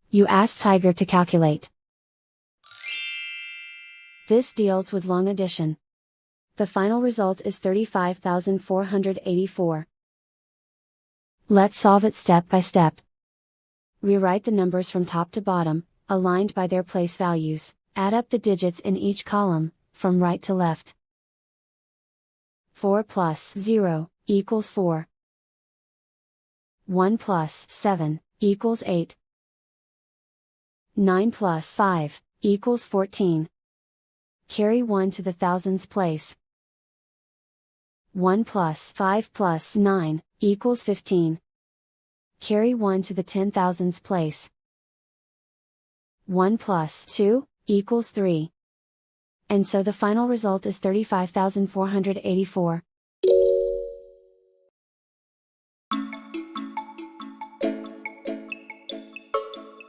You ask Tiger to calculate. This deals with long addition. The final result is 35,484. Let's solve it step by step. Rewrite the numbers from top to bottom, aligned by their place values. Add up the digits in each column, from right to left. 4 plus 0 equals 4. 1 plus 7 equals 8. 9 plus 5 equals 14. Carry 1 to the thousands place. 1 plus 5 plus 9 equals 15. Carry 1 to the 10,000s place. 1 plus 2 equals 3. And so the final result is 35,484.